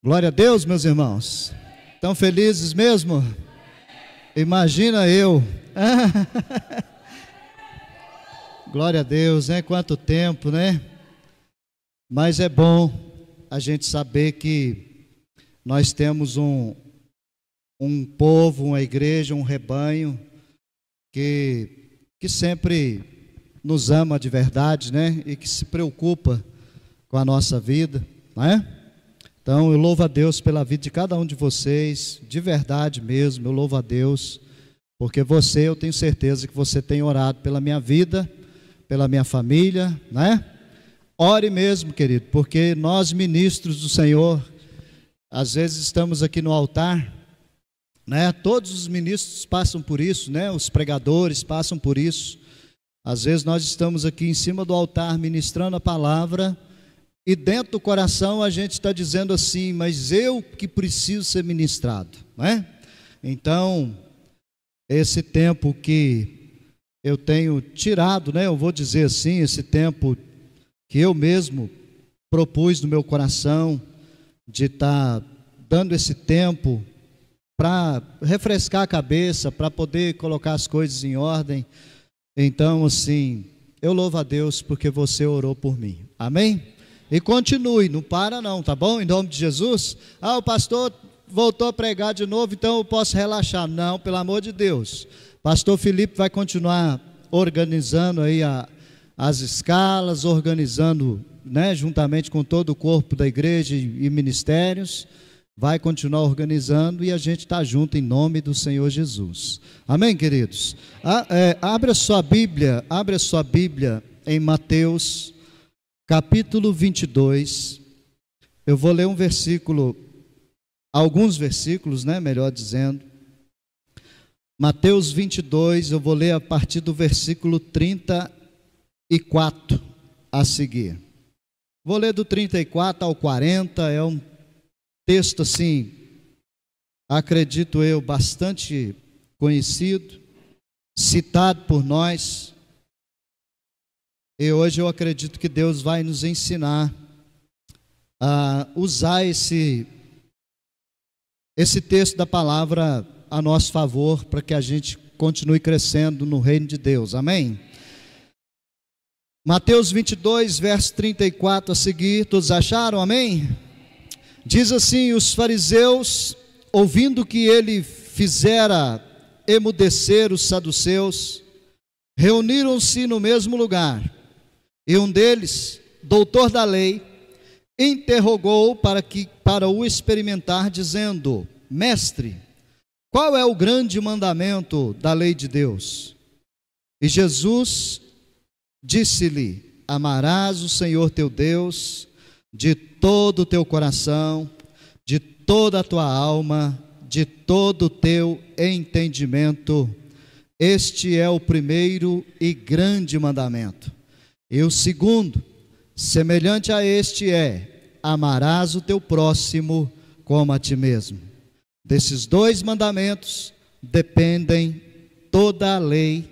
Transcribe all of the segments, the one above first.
Glória a Deus, meus irmãos. Estão felizes mesmo? Imagina eu. Glória a Deus, né? Quanto tempo, né? Mas é bom a gente saber que nós temos um povo, uma igreja, um rebanho que sempre nos ama de verdade, né? E que se preocupa com a nossa vida, não é? Então eu louvo a Deus pela vida de cada um de vocês, de verdade mesmo, eu louvo a Deus, porque eu tenho certeza que você tem orado pela minha vida, pela minha família, né? Ore mesmo, querido, porque nós ministros do Senhor, às vezes estamos aqui no altar, né? Todos os ministros passam por isso, né? Os pregadores passam por isso. Às vezes nós estamos aqui em cima do altar ministrando a palavra, e dentro do coração a gente está dizendo assim, mas eu que preciso ser ministrado, né? Então, esse tempo que eu tenho tirado, né? Eu vou dizer assim, esse tempo que eu mesmo propus no meu coração, de estar dando esse tempo para refrescar a cabeça, para poder colocar as coisas em ordem. Então, assim, eu louvo a Deus porque você orou por mim, amém? E continue, não para não, tá bom? Em nome de Jesus. O pastor voltou a pregar de novo, então eu posso relaxar. Não, pelo amor de Deus. Pastor Felipe vai continuar organizando aí as escalas, organizando, né, juntamente com todo o corpo da igreja e ministérios. Vai continuar organizando e a gente está junto em nome do Senhor Jesus. Amém, queridos? Abre a sua Bíblia em Mateus capítulo 22, eu vou ler alguns versículos, né, melhor dizendo. Mateus 22, eu vou ler a partir do versículo 34 a seguir. Vou ler do 34 ao 40, é um texto assim, acredito eu, bastante conhecido, citado por nós. E hoje eu acredito que Deus vai nos ensinar a usar esse texto da palavra a nosso favor, para que a gente continue crescendo no reino de Deus, amém? Mateus 22, verso 34 a seguir, todos acharam, amém? Diz assim: os fariseus, ouvindo que ele fizera emudecer os saduceus, reuniram-se no mesmo lugar. E um deles, doutor da lei, interrogou para o experimentar, dizendo: mestre, qual é o grande mandamento da lei de Deus? E Jesus disse-lhe: amarás o Senhor teu Deus de todo o teu coração, de toda a tua alma, de todo o teu entendimento. Este é o primeiro e grande mandamento. E o segundo, semelhante a este, é: amarás o teu próximo como a ti mesmo. Desses dois mandamentos dependem toda a lei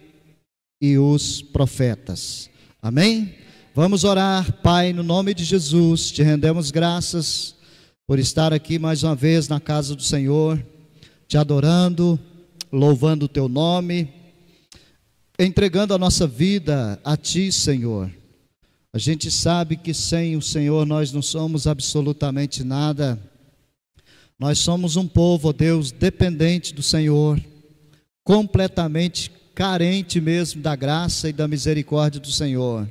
e os profetas. Amém? Vamos orar. Pai, no nome de Jesus, te rendemos graças por estar aqui mais uma vez na casa do Senhor, te adorando, louvando o teu nome, entregando a nossa vida a ti, Senhor. A gente sabe que sem o Senhor nós não somos absolutamente nada. Nós somos um povo, ó Deus, dependente do Senhor, completamente carente mesmo da graça e da misericórdia do Senhor.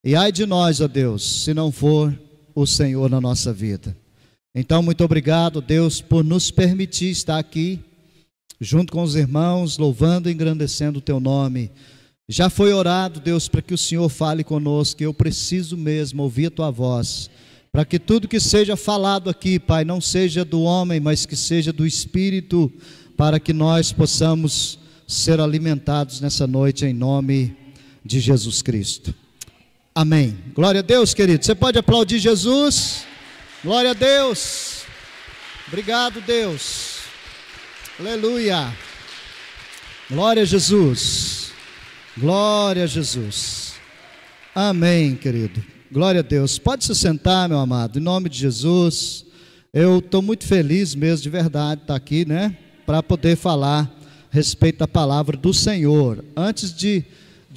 E ai de nós, ó Deus, se não for o Senhor na nossa vida. Então, muito obrigado, Deus, por nos permitir estar aqui, junto com os irmãos, louvando e engrandecendo o teu nome. Já foi orado, Deus, para que o Senhor fale conosco, que eu preciso mesmo ouvir a tua voz, para que tudo que seja falado aqui, Pai, não seja do homem, mas que seja do Espírito, para que nós possamos ser alimentados nessa noite, em nome de Jesus Cristo. Amém. Glória a Deus, querido. Você pode aplaudir Jesus? Glória a Deus. Obrigado, Deus. Aleluia. Glória a Jesus. Glória a Jesus. Amém, querido. Glória a Deus. Pode se sentar, meu amado. Em nome de Jesus. Eu estou muito feliz mesmo, de verdade, estar aqui, né? Para poder falar a respeito da palavra do Senhor. Antes de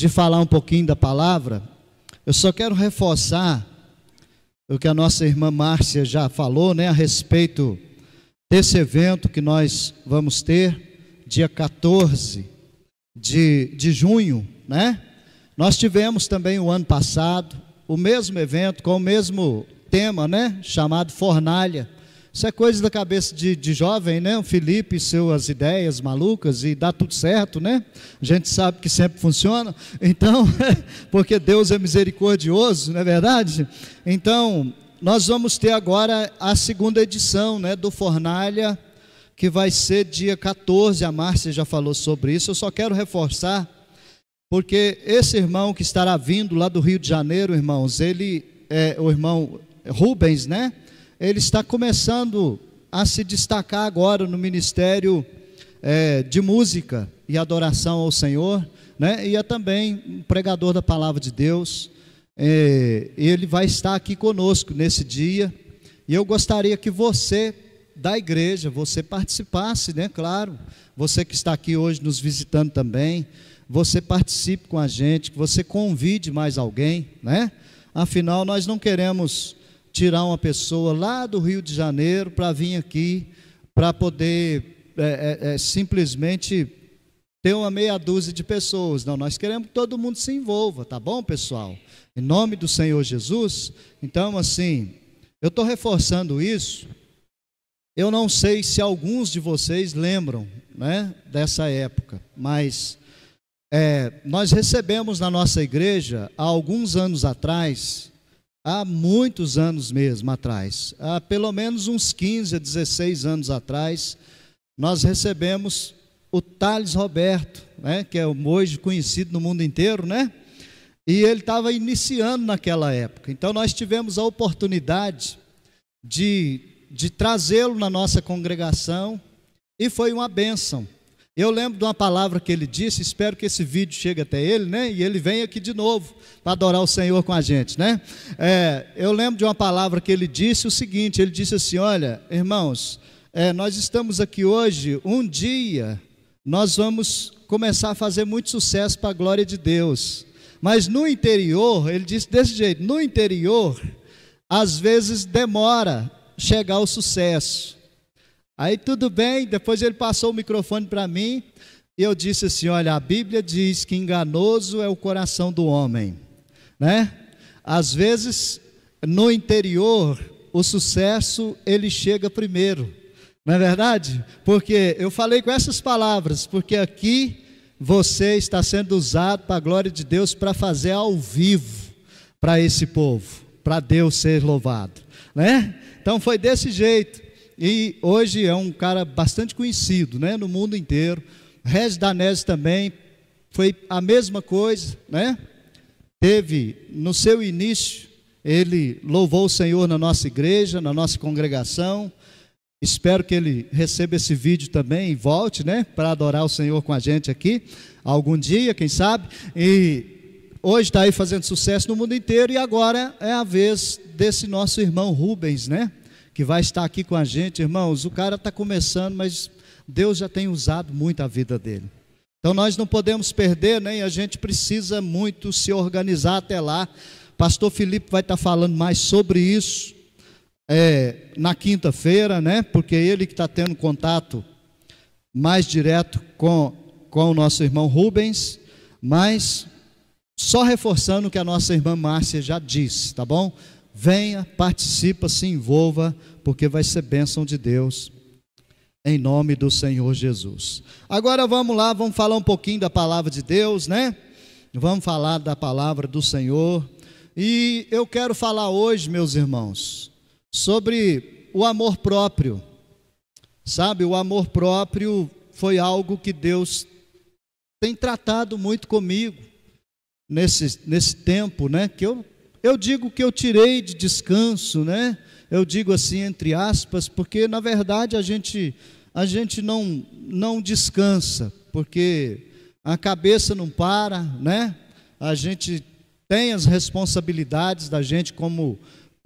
falar um pouquinho da palavra, eu só quero reforçar o que a nossa irmã Márcia já falou, né? A respeito desse evento que nós vamos ter, dia 14 de junho, né? Nós tivemos também o ano passado o mesmo evento com o mesmo tema, né? Chamado Fornalha. Isso é coisa da cabeça de jovem, né? O Felipe e suas ideias malucas, e dá tudo certo, né? A gente sabe que sempre funciona. Então, porque Deus é misericordioso, não é verdade? Então, nós vamos ter agora a segunda edição, né, do Fornalha, que vai ser dia 14, a Márcia já falou sobre isso. Eu só quero reforçar, porque esse irmão que estará vindo lá do Rio de Janeiro, irmãos, ele é o irmão Rubens, né? Ele está começando a se destacar agora no ministério de música e adoração ao Senhor, né? E é também um pregador da palavra de Deus. Ele vai estar aqui conosco nesse dia, e eu gostaria que você da igreja, você participasse, né? Claro, você que está aqui hoje nos visitando também, você participe com a gente, que você convide mais alguém, né? Afinal, nós não queremos tirar uma pessoa lá do Rio de Janeiro para vir aqui, para poder simplesmente ter uma meia dúzia de pessoas. Não, nós queremos que todo mundo se envolva, tá bom, pessoal? Em nome do Senhor Jesus. Então, assim, eu estou reforçando isso. Eu não sei se alguns de vocês lembram, né, dessa época, mas nós recebemos na nossa igreja, há alguns anos atrás, há muitos anos mesmo atrás, há pelo menos uns 15 a 16 anos atrás, nós recebemos o Thales Roberto, né, que é hoje conhecido no mundo inteiro, né? E ele estava iniciando naquela época. Então nós tivemos a oportunidade de trazê-lo na nossa congregação, e foi uma bênção. Eu lembro de uma palavra que ele disse, espero que esse vídeo chegue até ele, né? E ele venha aqui de novo para adorar o Senhor com a gente, né? Eu lembro de uma palavra que ele disse o seguinte, ele disse assim: olha, irmãos, nós estamos aqui hoje, um dia nós vamos começar a fazer muito sucesso para a glória de Deus, mas no interior, ele disse desse jeito, no interior, às vezes demora chegar o sucesso. Aí tudo bem, depois ele passou o microfone para mim, e eu disse assim: olha, a Bíblia diz que enganoso é o coração do homem, né? Às vezes, no interior, o sucesso, ele chega primeiro, não é verdade? Porque eu falei com essas palavras, porque aqui você está sendo usado para a glória de Deus, para fazer ao vivo para esse povo, para Deus ser louvado, né? Então foi desse jeito. E hoje é um cara bastante conhecido, né, no mundo inteiro. Regis Danese também foi a mesma coisa, né? Teve no seu início, ele louvou o Senhor na nossa igreja, na nossa congregação. Espero que ele receba esse vídeo também e volte, né, para adorar o Senhor com a gente aqui algum dia, quem sabe. E hoje está aí fazendo sucesso no mundo inteiro, e agora é a vez desse nosso irmão Rubens, né, que vai estar aqui com a gente. Irmãos, o cara está começando, mas Deus já tem usado muito a vida dele. Então nós não podemos perder, né? E a gente precisa muito se organizar até lá. Pastor Felipe vai estar falando mais sobre isso na quinta-feira, né? Porque é ele que está tendo contato mais direto com o nosso irmão Rubens, mas só reforçando o que a nossa irmã Márcia já disse, tá bom? Venha, participa, se envolva, porque vai ser bênção de Deus, em nome do Senhor Jesus. Agora vamos lá, vamos falar um pouquinho da palavra de Deus, né? Vamos falar da palavra do Senhor. E eu quero falar hoje, meus irmãos, sobre o amor próprio. Sabe, o amor próprio foi algo que Deus tem tratado muito comigo nesse tempo, né? Que eu digo que eu tirei de descanso, né? Eu digo assim entre aspas, porque na verdade a gente não descansa, porque a cabeça não para, né? A gente tem as responsabilidades da gente como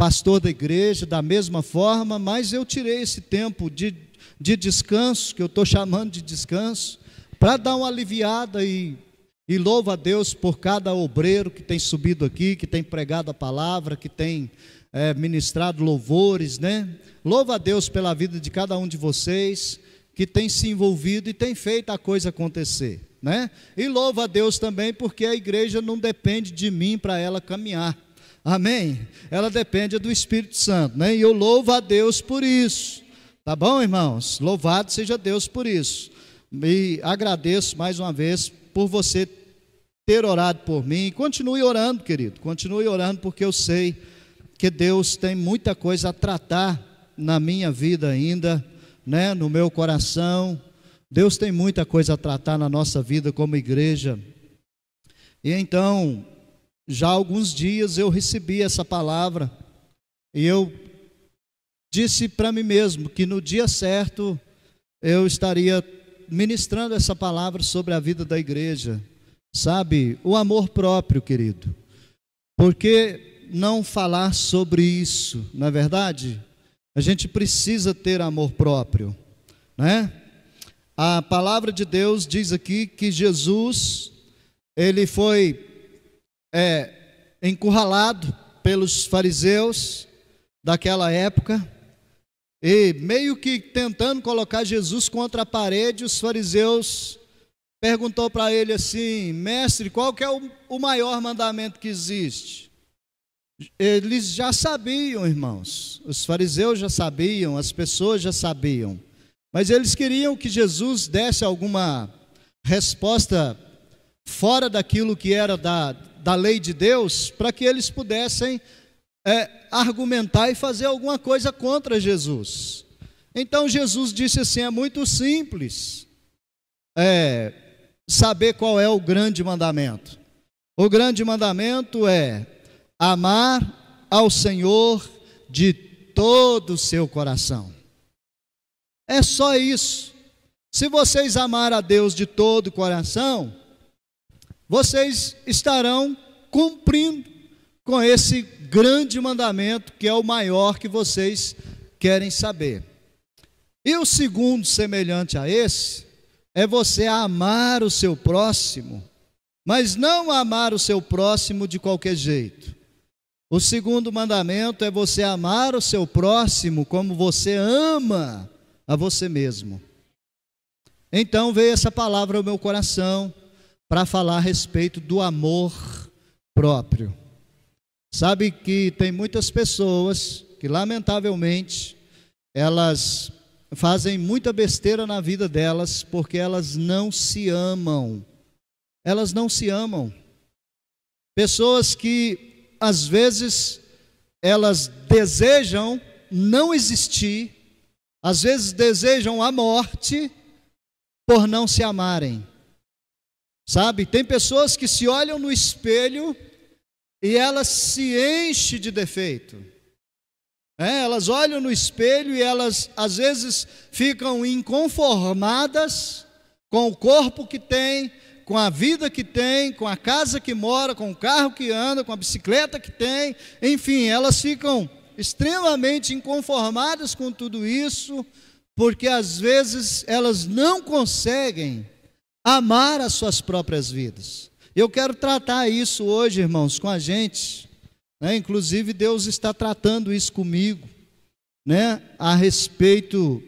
pastor da igreja da mesma forma, mas eu tirei esse tempo de descanso, que eu estou chamando de descanso, para dar uma aliviada e louvo a Deus por cada obreiro que tem subido aqui, que tem pregado a palavra, que tem ministrado louvores, né? Louvo a Deus pela vida de cada um de vocês, que tem se envolvido e tem feito a coisa acontecer, né? E louvo a Deus também porque a igreja não depende de mim para ela caminhar, amém? Ela depende do Espírito Santo, né? E eu louvo a Deus por isso, tá bom, irmãos? Louvado seja Deus por isso. E agradeço mais uma vez por você ter orado por mim. Continue orando, querido, continue orando, porque eu sei que Deus tem muita coisa a tratar na minha vida ainda, né, no meu coração. Deus tem muita coisa a tratar na nossa vida como igreja. E então, já há alguns dias eu recebi essa palavra, e eu disse para mim mesmo que no dia certo eu estaria ministrando essa palavra sobre a vida da igreja. Sabe, o amor próprio, querido. Por que não falar sobre isso, não é verdade? A gente precisa ter amor próprio, né? A palavra de Deus diz aqui que Jesus, ele foi encurralado pelos fariseus daquela época, e meio que tentando colocar Jesus contra a parede, os fariseus perguntou para ele assim: mestre, qual que é o maior mandamento que existe? Eles já sabiam, irmãos, os fariseus já sabiam, as pessoas já sabiam, mas eles queriam que Jesus desse alguma resposta fora daquilo que era da lei de Deus, para que eles pudessem argumentar e fazer alguma coisa contra Jesus. Então Jesus disse assim: é muito simples saber qual é o grande mandamento. O grande mandamento é amar ao Senhor de todo o seu coração. É só isso. Se vocês amarem a Deus de todo o coração, vocês estarão cumprindo com esse grande mandamento, que é o maior que vocês querem saber. E o segundo, semelhante a esse, é você amar o seu próximo, mas não amar o seu próximo de qualquer jeito. O segundo mandamento é você amar o seu próximo como você ama a você mesmo. Então veio essa palavra ao meu coração para falar a respeito do amor próprio. Sabe que tem muitas pessoas que, lamentavelmente, elas fazem muita besteira na vida delas porque elas não se amam. Elas não se amam. Pessoas que às vezes elas desejam não existir, às vezes desejam a morte por não se amarem. Sabe, tem pessoas que se olham no espelho e elas se enchem de defeito. Elas olham no espelho e elas às vezes ficam inconformadas com o corpo que tem, com a vida que tem, com a casa que mora, com o carro que anda, com a bicicleta que tem, enfim, elas ficam extremamente inconformadas com tudo isso, porque às vezes elas não conseguem amar as suas próprias vidas. Eu quero tratar isso hoje, irmãos, com a gente, né? Inclusive Deus está tratando isso comigo, né? A respeito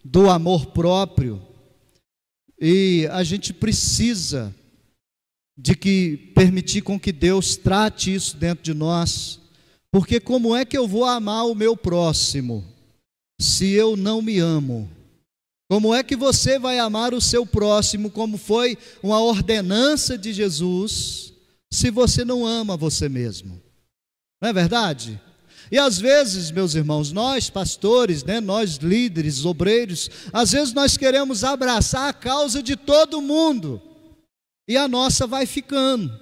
do amor próprio. E a gente precisa permitir com que Deus trate isso dentro de nós, porque como é que eu vou amar o meu próximo se eu não me amo? Como é que você vai amar o seu próximo, como foi uma ordenança de Jesus, se você não ama você mesmo? Não é verdade? E às vezes, meus irmãos, nós pastores, né, nós líderes, obreiros, às vezes nós queremos abraçar a causa de todo mundo, e a nossa vai ficando,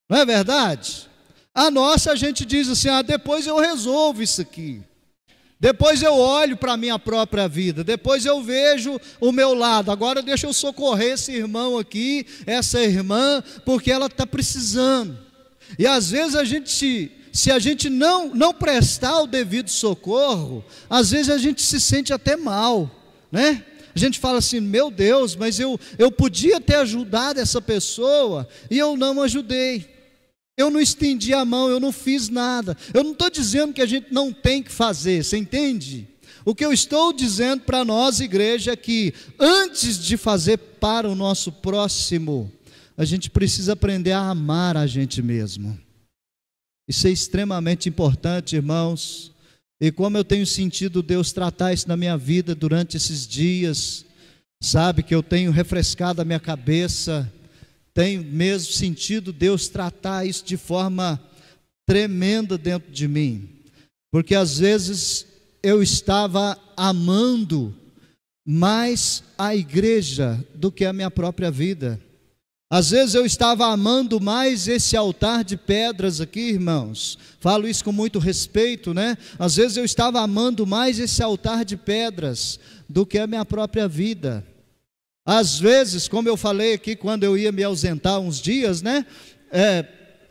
não é verdade? A nossa, a gente diz assim: depois eu resolvo isso aqui, depois eu olho para a minha própria vida, depois eu vejo o meu lado, agora deixa eu socorrer esse irmão aqui, essa irmã, porque ela está precisando. E às vezes a gente se a gente não prestar o devido socorro, às vezes a gente se sente até mal, né? A gente fala assim, meu Deus, mas eu podia ter ajudado essa pessoa e eu não ajudei. Eu não estendi a mão, eu não fiz nada. Eu não estou dizendo que a gente não tem que fazer, você entende? O que eu estou dizendo para nós, igreja, é que antes de fazer para o nosso próximo, a gente precisa aprender a amar a gente mesmo. Isso é extremamente importante, irmãos. E como eu tenho sentido Deus tratar isso na minha vida durante esses dias, sabe, que eu tenho refrescado a minha cabeça, tenho mesmo sentido Deus tratar isso de forma tremenda dentro de mim, porque às vezes eu estava amando mais a igreja do que a minha própria vida. Às vezes eu estava amando mais esse altar de pedras aqui, irmãos. Falo isso com muito respeito, né? Às vezes eu estava amando mais esse altar de pedras do que a minha própria vida. Às vezes, como eu falei aqui quando eu ia me ausentar uns dias, né?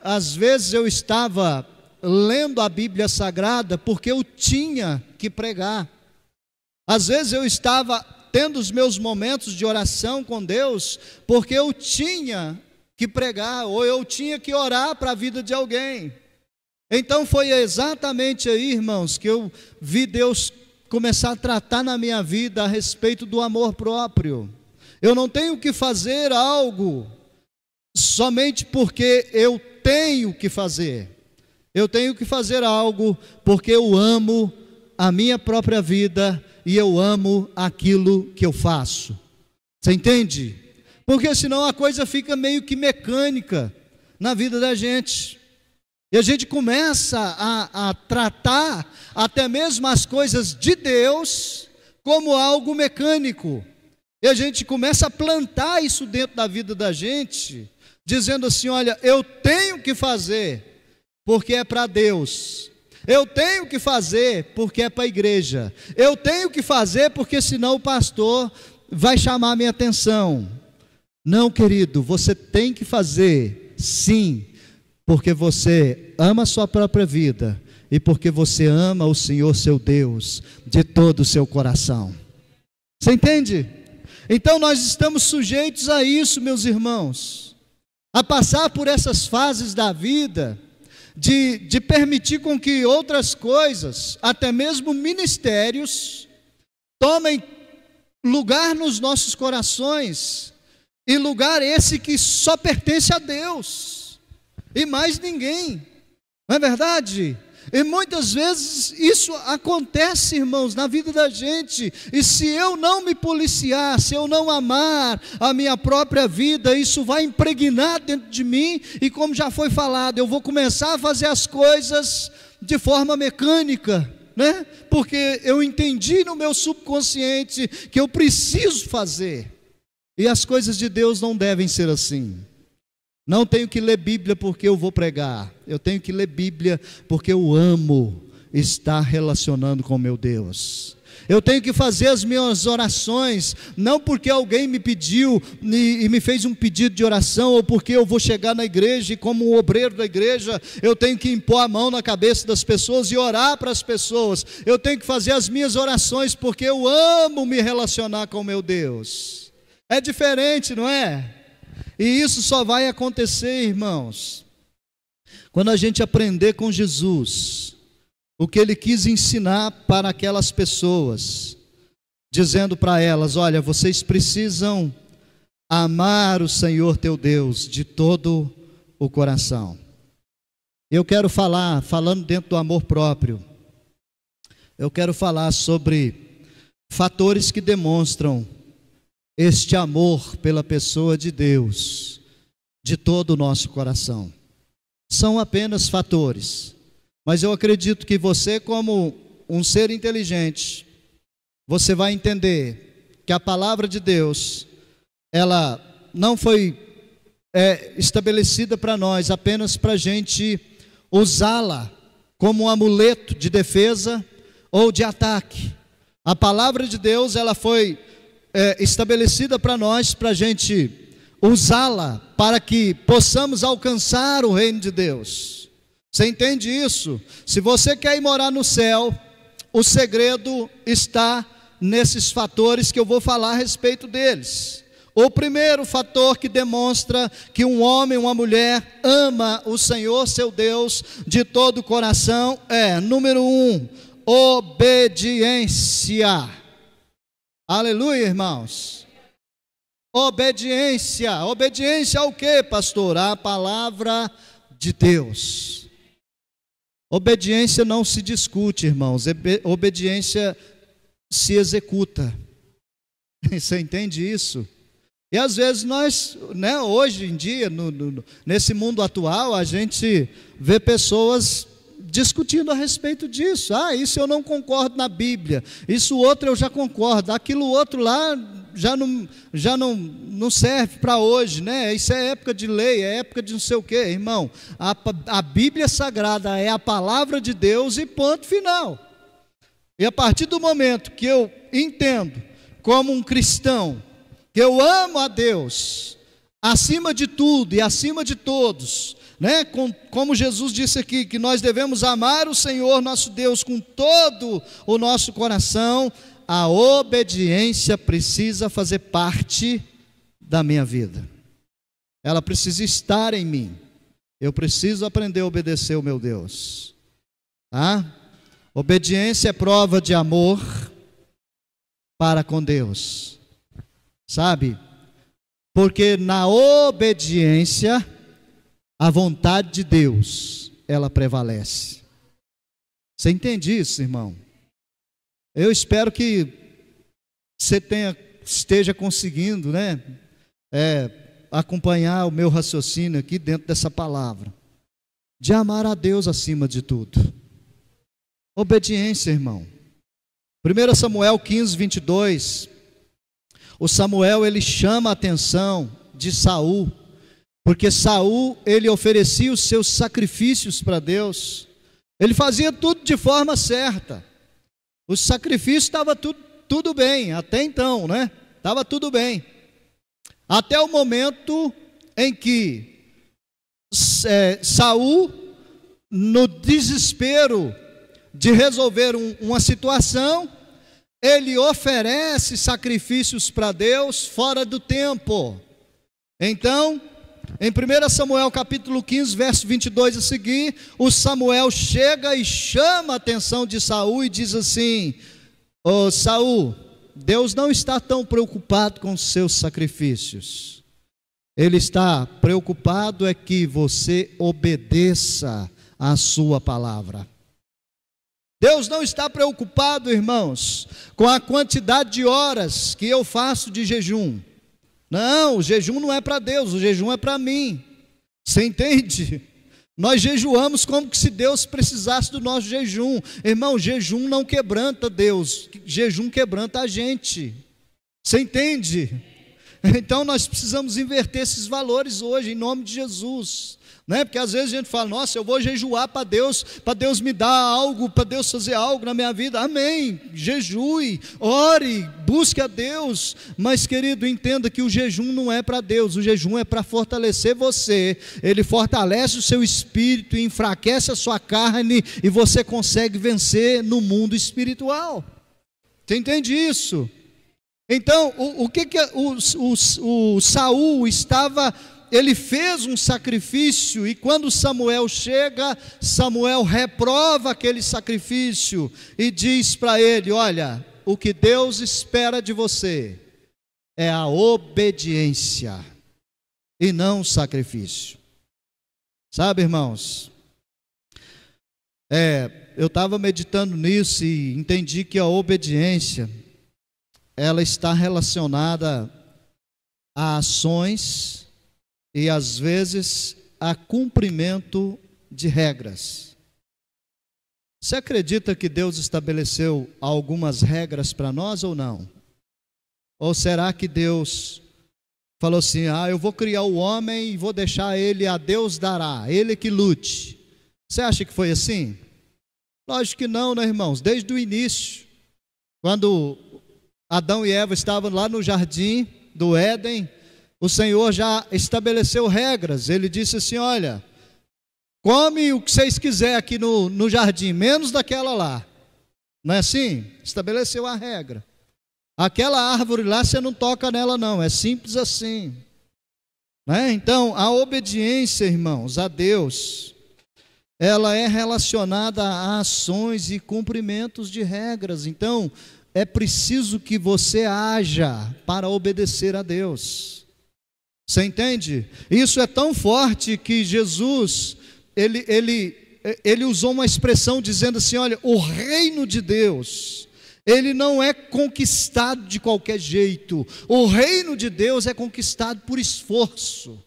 Às vezes eu estava lendo a Bíblia Sagrada porque eu tinha que pregar. Às vezes eu estava tendo os meus momentos de oração com Deus, porque eu tinha que pregar, ou eu tinha que orar para a vida de alguém. Então foi exatamente aí, irmãos, que eu vi Deus começar a tratar na minha vida a respeito do amor próprio. Eu não tenho que fazer algo somente porque eu tenho que fazer. Eu tenho que fazer algo porque eu amo a minha própria vida e eu amo aquilo que eu faço. Você entende? Porque senão a coisa fica meio que mecânica na vida da gente. E a gente começa a tratar até mesmo as coisas de Deus como algo mecânico. E a gente começa a plantar isso dentro da vida da gente, dizendo assim, olha, eu tenho que fazer porque é para Deus. Eu tenho que fazer porque é para a igreja. Eu tenho que fazer porque senão o pastor vai chamar a minha atenção. Não, querido, você tem que fazer, sim, porque você ama a sua própria vida e porque você ama o Senhor seu Deus de todo o seu coração. Você entende? Então nós estamos sujeitos a isso, meus irmãos, a passar por essas fases da vida, de permitir com que outras coisas, até mesmo ministérios, tomem lugar nos nossos corações, e lugar esse que só pertence a Deus, e mais ninguém, não é verdade? E muitas vezes isso acontece, irmãos, na vida da gente, e se eu não me policiar, se eu não amar a minha própria vida, isso vai impregnar dentro de mim, e como já foi falado, eu vou começar a fazer as coisas de forma mecânica, né? Porque eu entendi no meu subconsciente que eu preciso fazer, e as coisas de Deus não devem ser assim. Não tenho que ler Bíblia porque eu vou pregar. Eu tenho que ler Bíblia porque eu amo estar relacionando com meu Deus. Eu tenho que fazer as minhas orações, não porque alguém me pediu e me fez um pedido de oração, ou porque eu vou chegar na igreja e como um obreiro da igreja, eu tenho que impor a mão na cabeça das pessoas e orar para as pessoas. Eu tenho que fazer as minhas orações porque eu amo me relacionar com meu Deus. É diferente, não é? E isso só vai acontecer, irmãos, quando a gente aprender com Jesus o que Ele quis ensinar para aquelas pessoas, dizendo para elas, olha, vocês precisam amar o Senhor teu Deus de todo o coração. Eu quero falando dentro do amor próprio, eu quero falar sobre fatores que demonstram este amor pela pessoa de Deus, de todo o nosso coração. São apenas fatores, mas eu acredito que você, como um ser inteligente, você vai entender que a palavra de Deus, ela não foi estabelecida para nós apenas para a gente usá-la como um amuleto de defesa ou de ataque. A palavra de Deus, ela foi estabelecida para nós, para a gente usá-la para que possamos alcançar o reino de Deus. Você entende isso? Se você quer ir morar no céu, o segredo está nesses fatores que eu vou falar a respeito deles. O primeiro fator que demonstra que um homem, uma mulher ama o Senhor, seu Deus, de todo o coração é, número 1, obediência. Aleluia, irmãos. Obediência. Obediência ao quê, pastor? À palavra de Deus. Obediência não se discute, irmãos. Obediência se executa. Você entende isso? E às vezes nós, hoje em dia, nesse mundo atual, a gente vê pessoas discutindo a respeito disso. Isso eu não concordo na Bíblia, isso outro eu já concordo, aquilo outro lá já não serve para hoje, né? Isso é época de lei, é época de não sei o quê, irmão. A Bíblia Sagrada é a palavra de Deus e ponto final. E a partir do momento que eu entendo como um cristão, que eu amo a Deus, acima de tudo e acima de todos, né? Como Jesus disse aqui, que nós devemos amar o Senhor nosso Deus com todo o nosso coração, a obediência precisa fazer parte da minha vida, ela precisa estar em mim, eu preciso aprender a obedecer o meu Deus, tá? Obediência é prova de amor para com Deus, sabe? Porque na obediência, a vontade de Deus, ela prevalece. Você entende isso, irmão? Eu espero que você esteja conseguindo, acompanhar o meu raciocínio aqui dentro dessa palavra, de amar a Deus acima de tudo. Obediência, irmão. 1 Samuel 15, 22, o Samuel, ele chama a atenção de Saul, porque Saul, ele oferecia os seus sacrifícios para Deus, ele fazia tudo de forma certa, os sacrifícios estavam tudo bem, até então, estava tudo bem, até o momento em que Saul, no desespero de resolver uma situação, ele oferece sacrifícios para Deus fora do tempo. Então, em 1 Samuel capítulo 15, verso 22 a seguir, o Samuel chega e chama a atenção de Saul e diz assim: Saul, Deus não está tão preocupado com os seus sacrifícios, Ele está preocupado é que você obedeça a sua palavra. Deus não está preocupado, irmãos, com a quantidade de horas que eu faço de jejum. Não, o jejum não é para Deus, o jejum é para mim. Você entende? Nós jejuamos como que se Deus precisasse do nosso jejum. Irmão, jejum não quebranta Deus, jejum quebranta a gente. Você entende? Então nós precisamos inverter esses valores hoje, em nome de Jesus. Porque às vezes a gente fala: nossa, eu vou jejuar para Deus me dar algo, para Deus fazer algo na minha vida. Amém, jejue, ore, busque a Deus, mas querido, entenda que o jejum não é para Deus, o jejum é para fortalecer você, ele fortalece o seu espírito e enfraquece a sua carne, e você consegue vencer no mundo espiritual. Você entende isso? Então, o Saul estava... Ele fez um sacrifício, e quando Samuel chega, Samuel reprova aquele sacrifício e diz para ele: olha, o que Deus espera de você é a obediência e não o sacrifício. Sabe, irmãos, eu estava meditando nisso e entendi que a obediência, ela está relacionada a ações e às vezes a cumprimento de regras. Você acredita que Deus estabeleceu algumas regras para nós ou não? Ou será que Deus falou assim: eu vou criar o homem e vou deixar ele, a Deus dará, ele que lute? Você acha que foi assim? Lógico que não, irmãos? Desde o início, quando Adão e Eva estavam lá no jardim do Éden, o Senhor já estabeleceu regras. Ele disse assim: olha, come o que vocês quiserem aqui no jardim, menos daquela lá. Não é assim? Estabeleceu a regra. Aquela árvore lá, você não toca nela não, é simples assim. Né? Então, a obediência, irmãos, a Deus, ela é relacionada a ações e cumprimentos de regras. Então, é preciso que você haja para obedecer a Deus. Você entende? Isso é tão forte que Jesus, ele usou uma expressão dizendo assim, olha, o reino de Deus, ele não é conquistado de qualquer jeito. O reino de Deus é conquistado por esforço.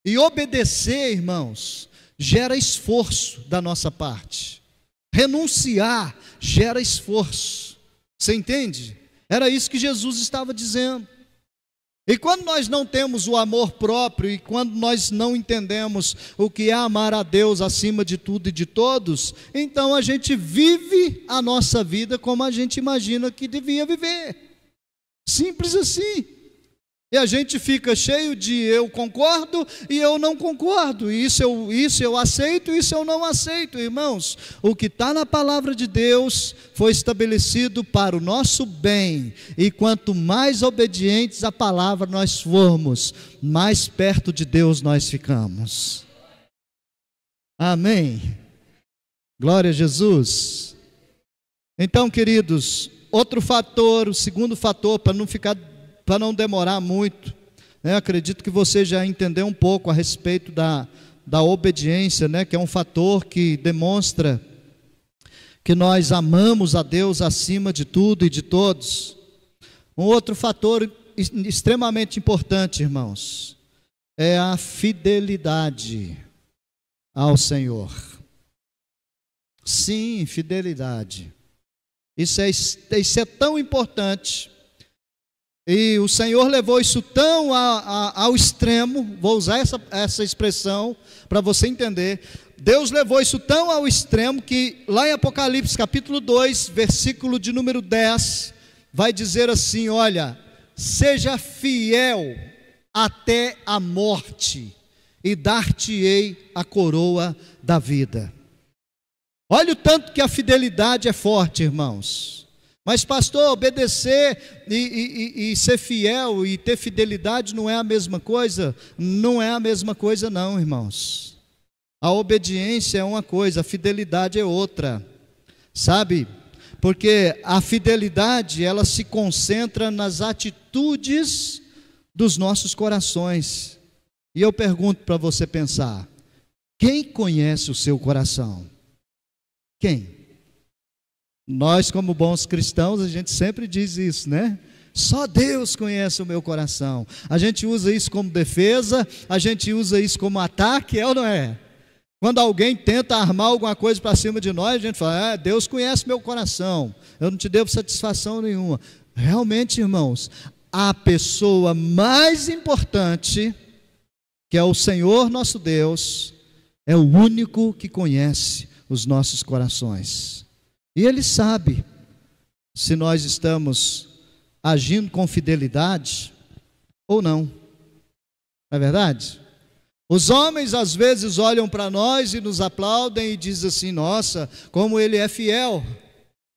E obedecer, irmãos, gera esforço da nossa parte. Renunciar gera esforço. Você entende? Era isso que Jesus estava dizendo. E quando nós não temos o amor próprio, e quando nós não entendemos o que é amar a Deus acima de tudo e de todos, então a gente vive a nossa vida como a gente imagina que devia viver. Simples assim. E a gente fica cheio de eu concordo e eu não concordo, isso eu aceito, isso eu não aceito. Irmãos, o que está na palavra de Deus foi estabelecido para o nosso bem, e quanto mais obedientes à palavra nós formos, mais perto de Deus nós ficamos. Amém. Glória a Jesus. Então, queridos, outro fator, o segundo fator, para não demorar muito, né? Acredito que você já entendeu um pouco a respeito da obediência, né? Que é um fator que demonstra que nós amamos a Deus acima de tudo e de todos. Um outro fator extremamente importante, irmãos, é a fidelidade ao Senhor. Sim, fidelidade. Isso é tão importante. E o Senhor levou isso tão ao extremo, vou usar essa expressão para você entender. Deus levou isso tão ao extremo que lá em Apocalipse capítulo 2, versículo de número 10, vai dizer assim, olha, seja fiel até a morte e dar-te-ei a coroa da vida. Olha o tanto que a fidelidade é forte, irmãos. Mas pastor, obedecer e ser fiel e ter fidelidade não é a mesma coisa? Não é a mesma coisa não, irmãos. A obediência é uma coisa, a fidelidade é outra, sabe? Porque a fidelidade, ela se concentra nas atitudes dos nossos corações. E eu pergunto para você pensar, quem conhece o seu coração? Quem? Nós, como bons cristãos, a gente sempre diz isso, né? Só Deus conhece o meu coração. A gente usa isso como defesa, a gente usa isso como ataque, é ou não é? Quando alguém tenta armar alguma coisa para cima de nós, a gente fala, Deus conhece meu coração, eu não te devo satisfação nenhuma. Realmente, irmãos, a pessoa mais importante, que é o Senhor nosso Deus, é o único que conhece os nossos corações. E Ele sabe se nós estamos agindo com fidelidade ou não. Não é verdade? Os homens às vezes olham para nós e nos aplaudem e dizem assim, nossa, como ele é fiel,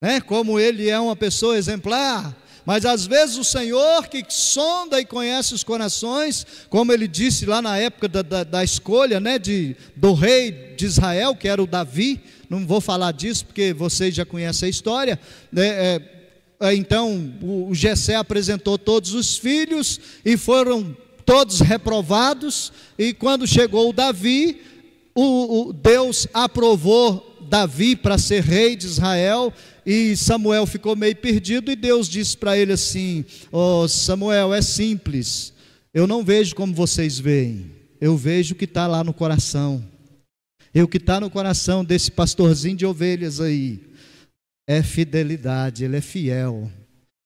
né? Como ele é uma pessoa exemplar. Mas às vezes o Senhor que sonda e conhece os corações, como Ele disse lá na época da escolha, né, do rei de Israel, que era o Davi, não vou falar disso porque vocês já conhecem a história, né? Então o Jessé apresentou todos os filhos e foram todos reprovados, e quando chegou o Davi, Deus aprovou Davi para ser rei de Israel, e Samuel ficou meio perdido, e Deus disse para ele assim, Samuel, é simples, eu não vejo como vocês veem, eu vejo o que está lá no coração, e o que está no coração desse pastorzinho de ovelhas aí, é fidelidade, ele é fiel,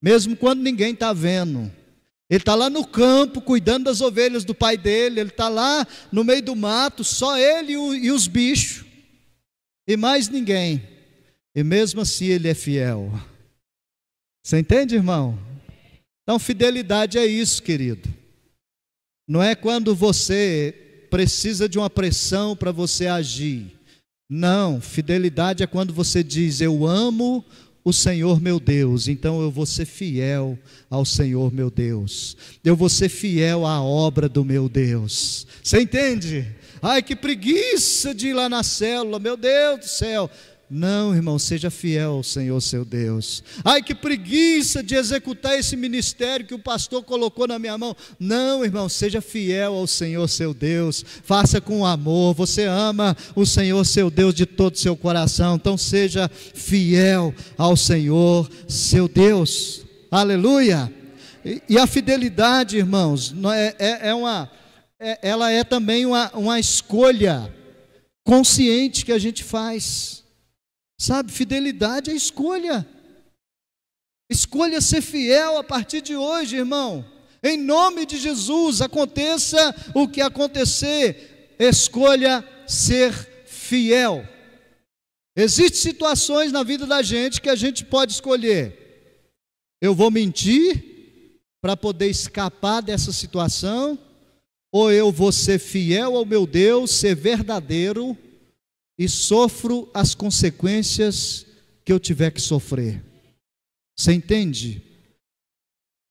mesmo quando ninguém está vendo. Ele está lá no campo, cuidando das ovelhas do pai dele, ele está lá no meio do mato, só ele e os bichos, e mais ninguém, e mesmo assim ele é fiel. Você entende, irmão? Então fidelidade é isso, querido. Não é quando você precisa de uma pressão para você agir. Não, fidelidade é quando você diz: eu amo o Senhor meu Deus, então eu vou ser fiel ao Senhor meu Deus, eu vou ser fiel à obra do meu Deus. Você entende? Ai, que preguiça de ir lá na célula, meu Deus do céu. Não, irmão, seja fiel ao Senhor seu Deus. Ai, que preguiça de executar esse ministério que o pastor colocou na minha mão. Não, irmão, seja fiel ao Senhor seu Deus. Faça com amor. Você ama o Senhor seu Deus de todo o seu coração, então seja fiel ao Senhor seu Deus. Aleluia. E a fidelidade, irmãos, ela é também uma escolha consciente que a gente faz. Sabe, fidelidade é escolha. Escolha ser fiel a partir de hoje, irmão. Em nome de Jesus, aconteça o que acontecer, escolha ser fiel. Existem situações na vida da gente que a gente pode escolher: eu vou mentir para poder escapar dessa situação, ou eu vou ser fiel ao meu Deus, ser verdadeiro, e sofro as consequências que eu tiver que sofrer. Você entende?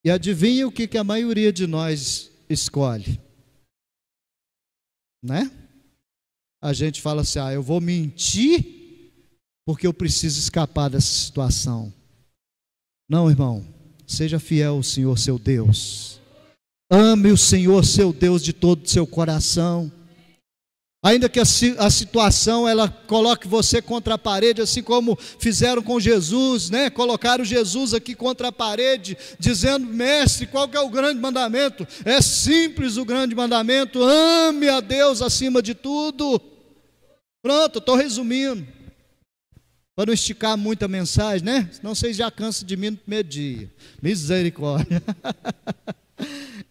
E adivinha o que a maioria de nós escolhe? Né? A gente fala assim: eu vou mentir porque eu preciso escapar dessa situação. Não, irmão, seja fiel ao Senhor seu Deus. Ame o Senhor seu Deus de todo o seu coração. Ainda que a situação ela coloque você contra a parede, assim como fizeram com Jesus, né? Colocaram Jesus aqui contra a parede, dizendo: mestre, qual que é o grande mandamento? É simples o grande mandamento: ame a Deus acima de tudo. Pronto, estou resumindo, para não esticar muito a mensagem, né? Senão vocês já cansam de mim no primeiro dia. Misericórdia.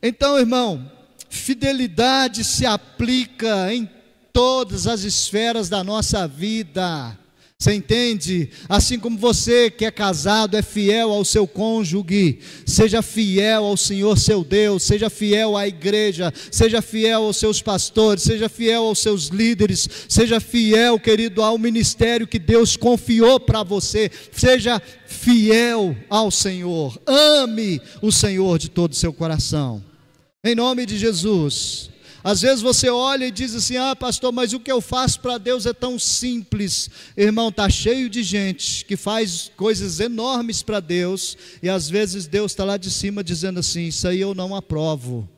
Então, irmão, fidelidade se aplica em todas as esferas da nossa vida. Você entende? Assim como você que é casado é fiel ao seu cônjuge, seja fiel ao Senhor seu Deus, seja fiel à igreja, seja fiel aos seus pastores, seja fiel aos seus líderes, seja fiel, querido, ao ministério que Deus confiou para você. Seja fiel ao Senhor. Ame o Senhor de todo o seu coração. Em nome de Jesus. Às vezes você olha e diz assim: pastor, mas o que eu faço para Deus é tão simples. Irmão, está cheio de gente que faz coisas enormes para Deus, e às vezes Deus está lá de cima dizendo assim: isso aí eu não aprovo.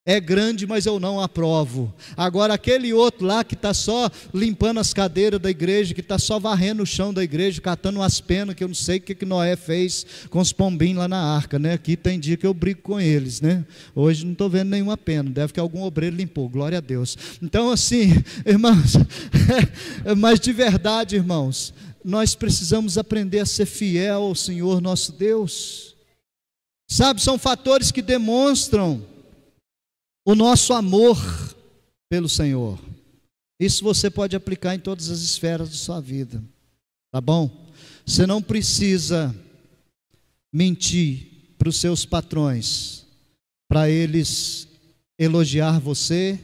É grande, mas eu não aprovo. Agora aquele outro lá que está só limpando as cadeiras da igreja, que está só varrendo o chão da igreja, catando umas penas, que eu não sei o que Noé fez com os pombinhos lá na arca, né? Aqui tem dia que eu brigo com eles, né? Hoje não estou vendo nenhuma pena, deve que algum obreiro limpou, glória a Deus. Então assim, irmãos, mas de verdade, irmãos, nós precisamos aprender a ser fiel ao Senhor nosso Deus. Sabe, são fatores que demonstram o nosso amor pelo Senhor. Isso você pode aplicar em todas as esferas de sua vida, tá bom? Você não precisa mentir para os seus patrões, para eles elogiar você,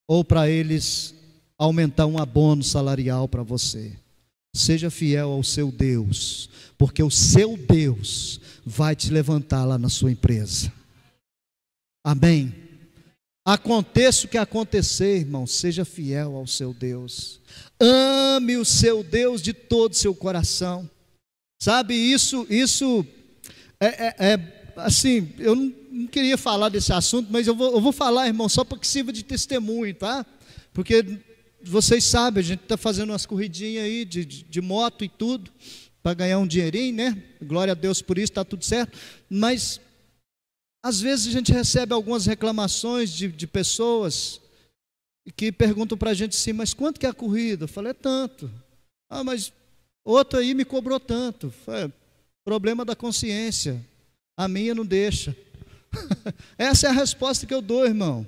ou para eles aumentar um abono salarial para você. Seja fiel ao seu Deus, porque o seu Deus vai te levantar lá na sua empresa. Amém? Aconteça o que acontecer, irmão, seja fiel ao seu Deus. Ame o seu Deus de todo o seu coração. Sabe, isso assim, eu não queria falar desse assunto, mas eu vou falar, irmão, só para que sirva de testemunho, tá? Porque vocês sabem, a gente está fazendo umas corridinhas aí de moto e tudo, para ganhar um dinheirinho, né? Glória a Deus por isso, está tudo certo. Mas às vezes a gente recebe algumas reclamações de pessoas que perguntam para a gente assim: mas quanto que é a corrida? Eu falei: é tanto. Mas outro aí me cobrou tanto. Falei: problema da consciência, a minha não deixa. Essa é a resposta que eu dou, irmão.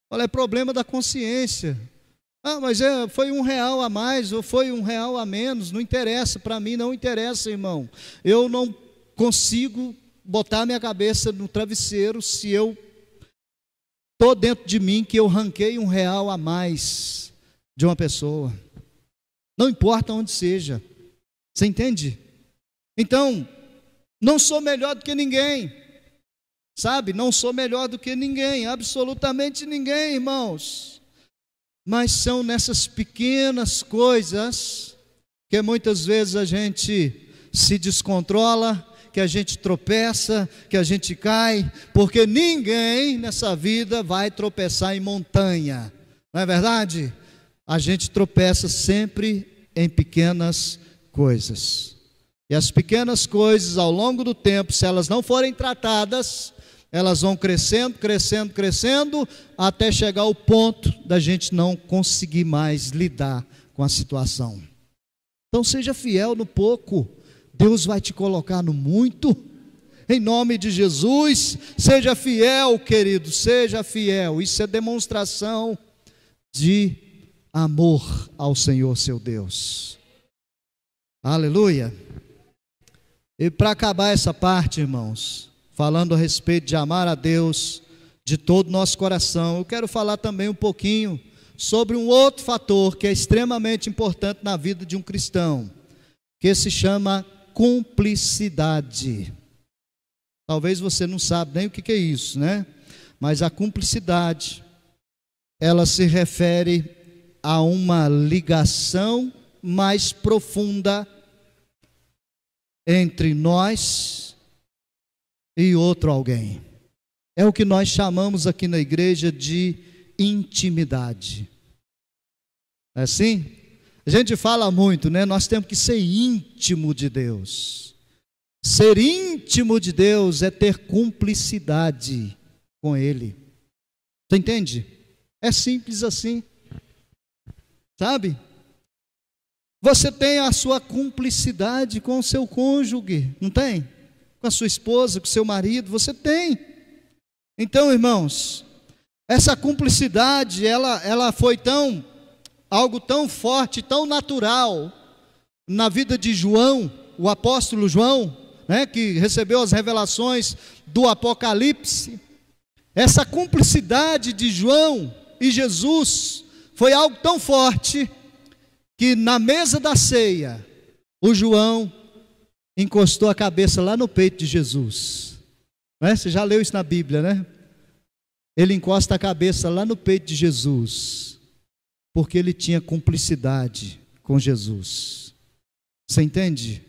Falei: é problema da consciência. Mas foi R$1 a mais ou foi R$1 a menos, não interessa, para mim não interessa, irmão. Eu não consigo botar minha cabeça no travesseiro se eu estou dentro de mim que eu ranquei R$ 1 a mais de uma pessoa. Não importa onde seja. Você entende? Então, não sou melhor do que ninguém. Sabe? Não sou melhor do que ninguém. Absolutamente ninguém, irmãos. Mas são nessas pequenas coisas que muitas vezes a gente se descontrola, que a gente tropeça, que a gente cai, porque ninguém nessa vida vai tropeçar em montanha, não é verdade? A gente tropeça sempre em pequenas coisas, e as pequenas coisas ao longo do tempo, se elas não forem tratadas, elas vão crescendo, crescendo, crescendo, até chegar ao ponto da gente não conseguir mais lidar com a situação. Então seja fiel no pouco, Deus vai te colocar no muito, em nome de Jesus. Seja fiel, querido, seja fiel. Isso é demonstração de amor ao Senhor seu Deus. Aleluia. E para acabar essa parte, irmãos, falando a respeito de amar a Deus de todo o nosso coração, eu quero falar também um pouquinho sobre um outro fator que é extremamente importante na vida de um cristão, que se chama cumplicidade. Talvez você não saiba nem o que é isso, né? Mas a cumplicidade, ela se refere a uma ligação mais profunda entre nós e outro alguém. É o que nós chamamos aqui na igreja de intimidade. É assim? A gente fala muito, né? Nós temos que ser íntimo de Deus. Ser íntimo de Deus é ter cumplicidade com Ele. Você entende? É simples assim. Sabe? Você tem a sua cumplicidade com o seu cônjuge, não tem? Com a sua esposa, com o seu marido, você tem. Então, irmãos, essa cumplicidade, ela foi algo tão forte, tão natural na vida de João, o apóstolo João, né, que recebeu as revelações do Apocalipse. Essa cumplicidade de João e Jesus foi algo tão forte que na mesa da ceia, o João encostou a cabeça lá no peito de Jesus. Né? Você já leu isso na Bíblia, né? Ele encosta a cabeça lá no peito de Jesus, porque ele tinha cumplicidade com Jesus. Você entende?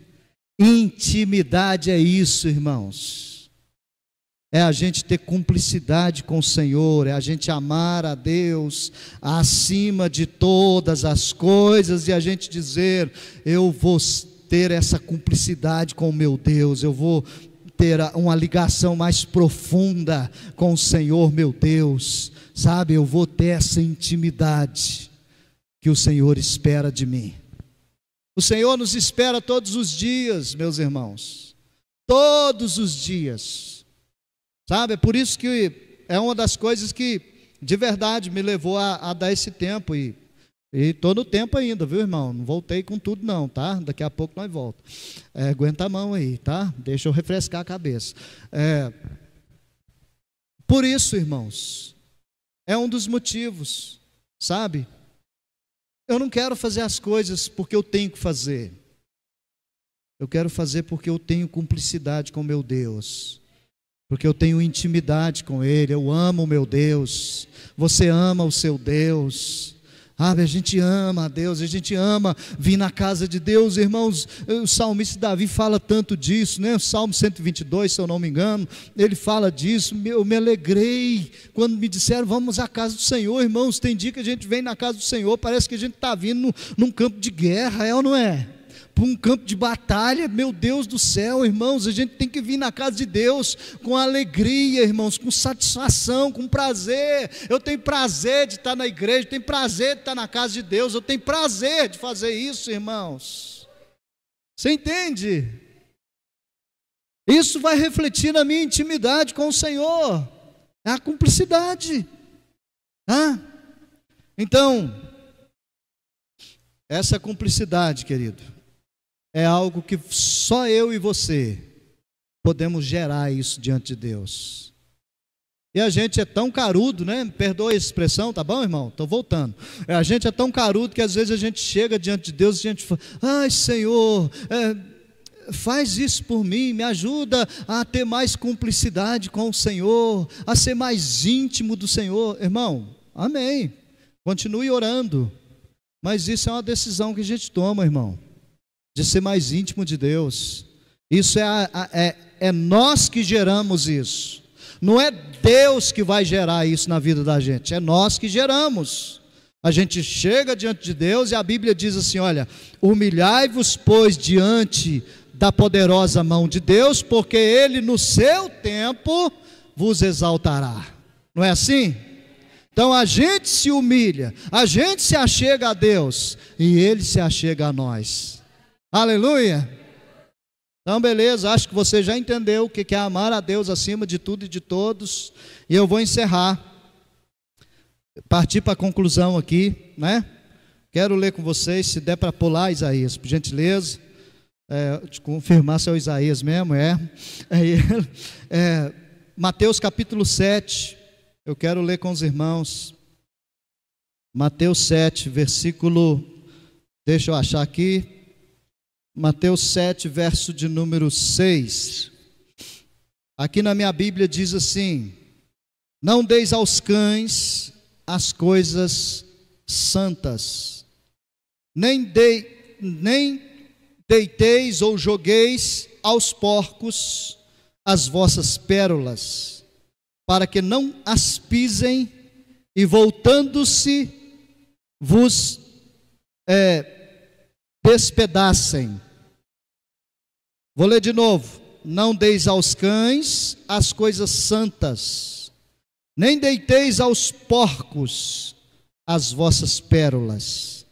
Intimidade é isso, irmãos. É a gente ter cumplicidade com o Senhor, é a gente amar a Deus acima de todas as coisas e a gente dizer: eu vou ter essa cumplicidade com o meu Deus, eu vou ter uma ligação mais profunda com o Senhor meu Deus, sabe? Eu vou ter essa intimidade que o Senhor espera de mim. O Senhor nos espera todos os dias, meus irmãos, todos os dias, sabe? É por isso que é uma das coisas que de verdade me levou a dar esse tempo, e estou no tempo ainda, viu, irmão? Não voltei com tudo não, tá? Daqui a pouco nós voltamos. Aguenta a mão aí, tá? Deixa eu refrescar a cabeça. Por isso, irmãos, é um dos motivos, sabe? Eu não quero fazer as coisas porque eu tenho que fazer. Eu quero fazer porque eu tenho cumplicidade com meu Deus, porque eu tenho intimidade com Ele. Eu amo o meu Deus. Você ama o seu Deus. A gente ama a Deus, a gente ama vir na casa de Deus, irmãos. O salmista Davi fala tanto disso, né? O Salmo 122, se eu não me engano, ele fala disso. Eu me alegrei quando me disseram: vamos à casa do Senhor. Irmãos, tem dia que a gente vem na casa do Senhor, parece que a gente está vindo num campo de guerra, é ou não é? Para um campo de batalha. Meu Deus do céu, irmãos, a gente tem que vir na casa de Deus com alegria, irmãos, com satisfação, com prazer. Eu tenho prazer de estar na igreja, eu tenho prazer de estar na casa de Deus, eu tenho prazer de fazer isso, irmãos. Você entende? Isso vai refletir na minha intimidade com o Senhor, é a cumplicidade. Então, essa cumplicidade, querido, é algo que só eu e você podemos gerar isso diante de Deus. E a gente é tão carudo, né? Perdoa a expressão, tá bom, irmão? Estou voltando. A gente é tão carudo que às vezes a gente chega diante de Deus e a gente fala: ai, Senhor, faz isso por mim, me ajuda a ter mais cumplicidade com o Senhor, a ser mais íntimo do Senhor. Irmão, amém. Continue orando. Mas isso é uma decisão que a gente toma, irmão, de ser mais íntimo de Deus. Isso é nós que geramos isso. Não é Deus que vai gerar isso na vida da gente, é nós que geramos. A gente chega diante de Deus e a Bíblia diz assim: olha, humilhai-vos, pois, diante da poderosa mão de Deus, porque Ele no seu tempo vos exaltará. Não é assim? Então a gente se humilha, a gente se achega a Deus e Ele se achega a nós. Aleluia! Então beleza, acho que você já entendeu o que é amar a Deus acima de tudo e de todos. E eu vou encerrar, partir para a conclusão aqui, né? Quero ler com vocês, se der para pular Isaías, por gentileza. De confirmar se é o Isaías mesmo, Mateus capítulo 7, eu quero ler com os irmãos, Mateus 7, versículo, deixa eu achar aqui, Mateus 7, verso de número 6, aqui na minha Bíblia diz assim: não deis aos cães as coisas santas, nem deiteis ou jogueis aos porcos as vossas pérolas, para que não as pisem e voltando-se vos despedacem. Vou ler de novo: não deis aos cães as coisas santas, nem deiteis aos porcos as vossas pérolas.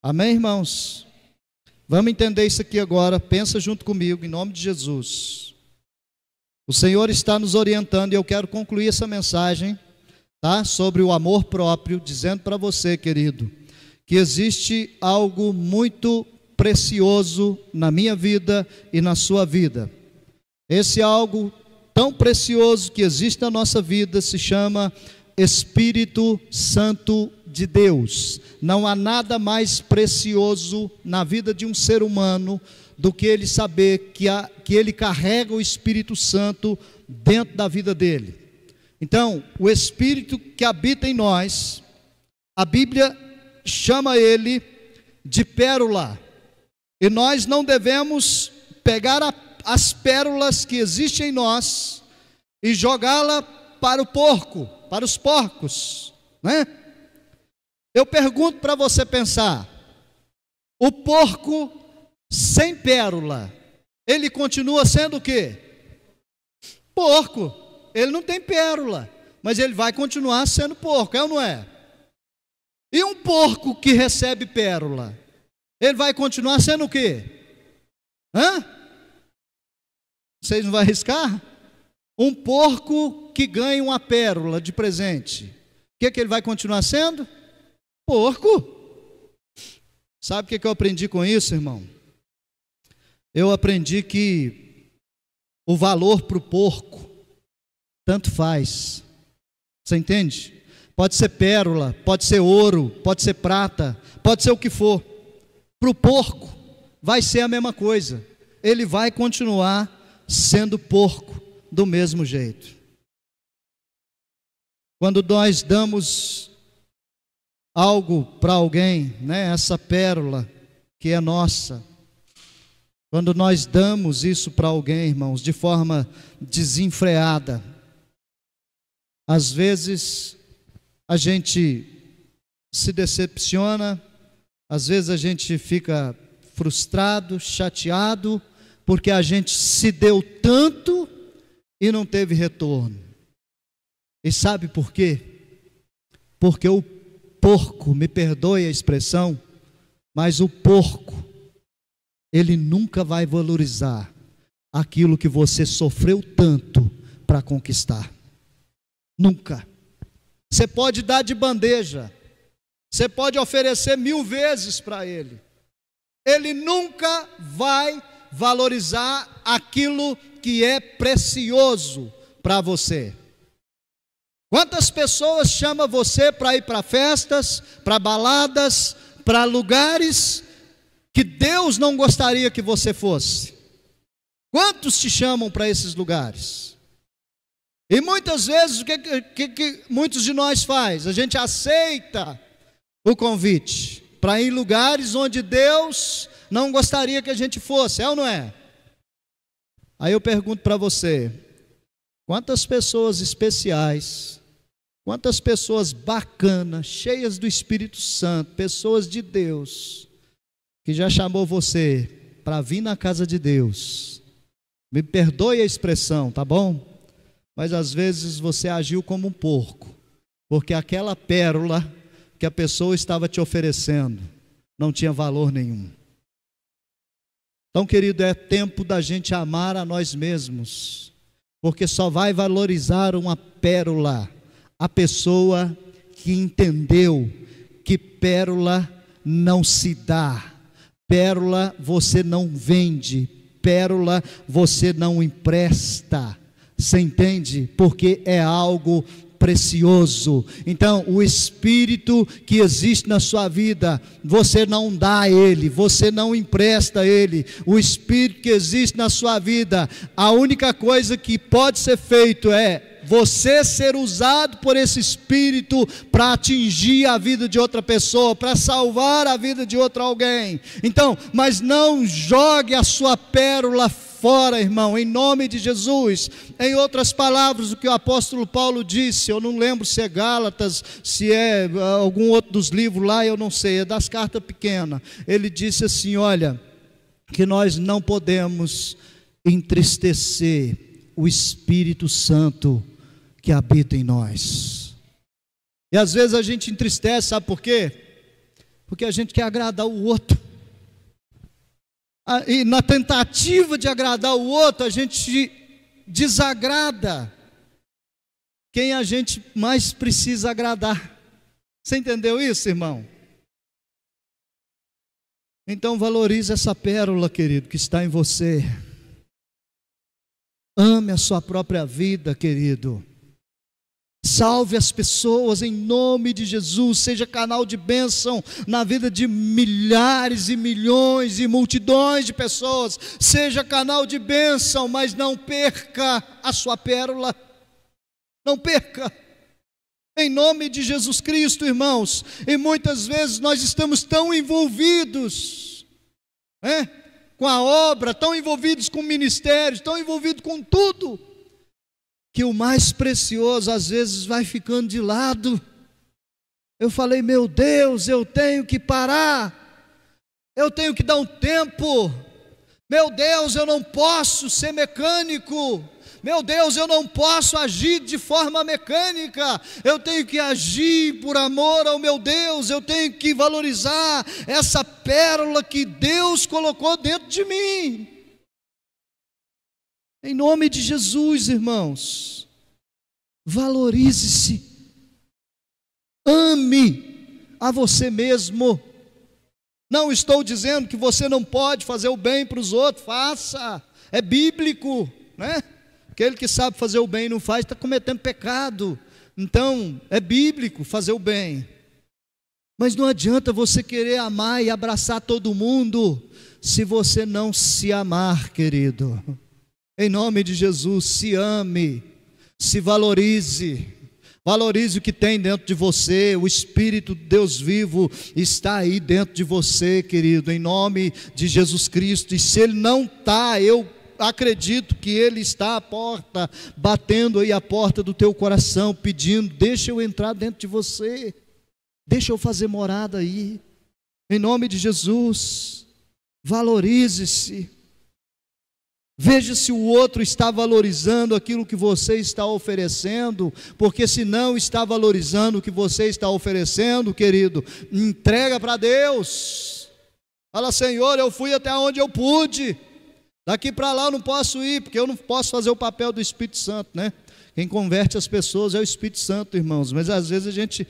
Amém, irmãos? Vamos entender isso aqui agora. Pensa junto comigo, em nome de Jesus. O Senhor está nos orientando e eu quero concluir essa mensagem, tá? Sobre o amor próprio, dizendo para você, querido, que existe algo muito precioso na minha vida e na sua vida. Esse algo tão precioso que existe na nossa vida se chama Espírito Santo de Deus. Não há nada mais precioso na vida de um ser humano do que ele saber que ele carrega o Espírito Santo dentro da vida dele. Então, o Espírito que habita em nós, a Bíblia chama ele de pérola, e nós não devemos pegar as pérolas que existem em nós e jogá-la para o porco, para os porcos, né? Eu pergunto para você pensar: o porco sem pérola, ele continua sendo o quê? Porco. Ele não tem pérola, mas ele vai continuar sendo porco, é ou não é? E um porco que recebe pérola, ele vai continuar sendo o quê? Vocês não vão arriscar? Um porco que ganha uma pérola de presente, o que ele vai continuar sendo? Porco. Sabe o que eu aprendi com isso, irmão? Eu aprendi que o valor para o porco tanto faz. Você entende? Pode ser pérola, pode ser ouro, pode ser prata, pode ser o que for. Para o porco vai ser a mesma coisa. Ele vai continuar sendo porco do mesmo jeito. Quando nós damos algo para alguém, né, essa pérola que é nossa, quando nós damos isso para alguém, irmãos, de forma desenfreada, às vezes a gente se decepciona, às vezes a gente fica frustrado, chateado, porque a gente se deu tanto e não teve retorno. E sabe por quê? Porque o porco, me perdoe a expressão, mas o porco, ele nunca vai valorizar aquilo que você sofreu tanto para conquistar. Nunca. Você pode dar de bandeja, você pode oferecer 1000 vezes para ele, ele nunca vai valorizar aquilo que é precioso para você. Quantas pessoas chamam você para ir para festas, para baladas, para lugares que Deus não gostaria que você fosse? Quantos te chamam para esses lugares? E muitas vezes o que muitos de nós faz? A gente aceita o convite para ir em lugares onde Deus não gostaria que a gente fosse, é ou não é? Aí eu pergunto para você, quantas pessoas especiais, quantas pessoas bacanas, cheias do Espírito Santo, pessoas de Deus, que já chamou você para vir na casa de Deus? Me perdoe a expressão, tá bom? Mas às vezes você agiu como um porco, porque aquela pérola que a pessoa estava te oferecendo não tinha valor nenhum. Então, querido, é tempo da gente amar a nós mesmos, porque só vai valorizar uma pérola a pessoa que entendeu que pérola não se dá, pérola você não vende, pérola você não empresta. Você entende? Porque é algo precioso. Então, o Espírito que existe na sua vida, você não dá a Ele, você não empresta a Ele. O Espírito que existe na sua vida, a única coisa que pode ser feito é você ser usado por esse Espírito para atingir a vida de outra pessoa, para salvar a vida de outro alguém. Então, mas não jogue a sua pérola fora, irmão, em nome de Jesus. Em outras palavras, o que o apóstolo Paulo disse, eu não lembro se é Gálatas, se é algum outro dos livros lá, eu não sei, é das cartas pequenas. Ele disse assim, olha, que nós não podemos entristecer o Espírito Santo que habita em nós. E às vezes a gente entristece, sabe por quê? Porque a gente quer agradar o outro. E na tentativa de agradar o outro, a gente desagrada quem a gente mais precisa agradar. Você entendeu isso, irmão? Então valorize essa pérola, querido, que está em você. Ame a sua própria vida, querido. Salve as pessoas em nome de Jesus, seja canal de bênção na vida de milhares e milhões e multidões de pessoas, seja canal de bênção, mas não perca a sua pérola, não perca, em nome de Jesus Cristo, irmãos. E muitas vezes nós estamos tão envolvidos, com a obra, tão envolvidos com ministérios, tão envolvidos com tudo, que o mais precioso às vezes vai ficando de lado. Eu falei, meu Deus, eu tenho que parar, eu tenho que dar um tempo, meu Deus, eu não posso ser mecânico, meu Deus, eu não posso agir de forma mecânica, eu tenho que agir por amor ao meu Deus, eu tenho que valorizar essa pérola que Deus colocou dentro de mim. Em nome de Jesus, irmãos, valorize-se, ame a você mesmo. Não estou dizendo que você não pode fazer o bem para os outros, faça, é bíblico, né? Aquele que sabe fazer o bem e não faz, está cometendo pecado. Então, é bíblico fazer o bem. Mas não adianta você querer amar e abraçar todo mundo, se você não se amar, querido. Em nome de Jesus, se ame, se valorize, valorize o que tem dentro de você. O Espírito de Deus vivo está aí dentro de você, querido, em nome de Jesus Cristo. E se Ele não está, eu acredito que Ele está à porta, batendo aí a porta do teu coração, pedindo, deixa eu entrar dentro de você, deixa eu fazer morada aí, em nome de Jesus. Valorize-se. Veja se o outro está valorizando aquilo que você está oferecendo, porque se não está valorizando o que você está oferecendo, querido, entrega para Deus. Fala, Senhor, eu fui até onde eu pude, daqui para lá eu não posso ir, porque eu não posso fazer o papel do Espírito Santo, né? Quem converte as pessoas é o Espírito Santo, irmãos, mas às vezes a gente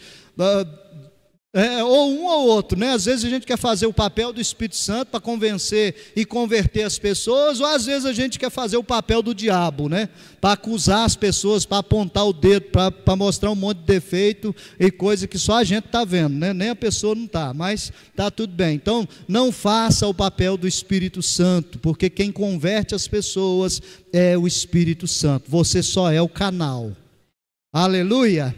ou um ou outro, né? Às vezes a gente quer fazer o papel do Espírito Santo para convencer e converter as pessoas, ou às vezes a gente quer fazer o papel do diabo, né? Para acusar as pessoas, para apontar o dedo, para mostrar um monte de defeito e coisa que só a gente está vendo, né? Nem a pessoa não está, mas está tudo bem. Então, não faça o papel do Espírito Santo, porque quem converte as pessoas é o Espírito Santo, você só é o canal. Aleluia!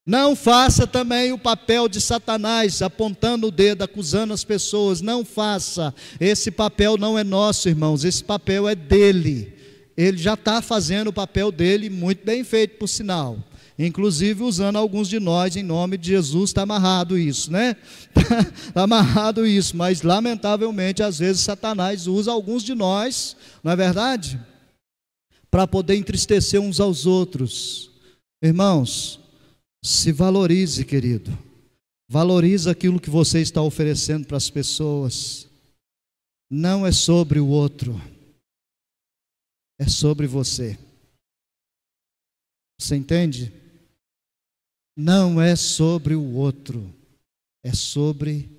Não faça também o papel de Satanás, apontando o dedo, acusando as pessoas. Não faça. Esse papel não é nosso, irmãos. Esse papel é dele. Ele já está fazendo o papel dele, muito bem feito, por sinal. Inclusive usando alguns de nós, em nome de Jesus, está amarrado isso, né? Está amarrado isso, mas lamentavelmente, às vezes, Satanás usa alguns de nós, não é verdade? Para poder entristecer uns aos outros. Irmãos, se valorize, querido. Valorize aquilo que você está oferecendo para as pessoas. Não é sobre o outro, é sobre você. Você entende? Não é sobre o outro, é sobre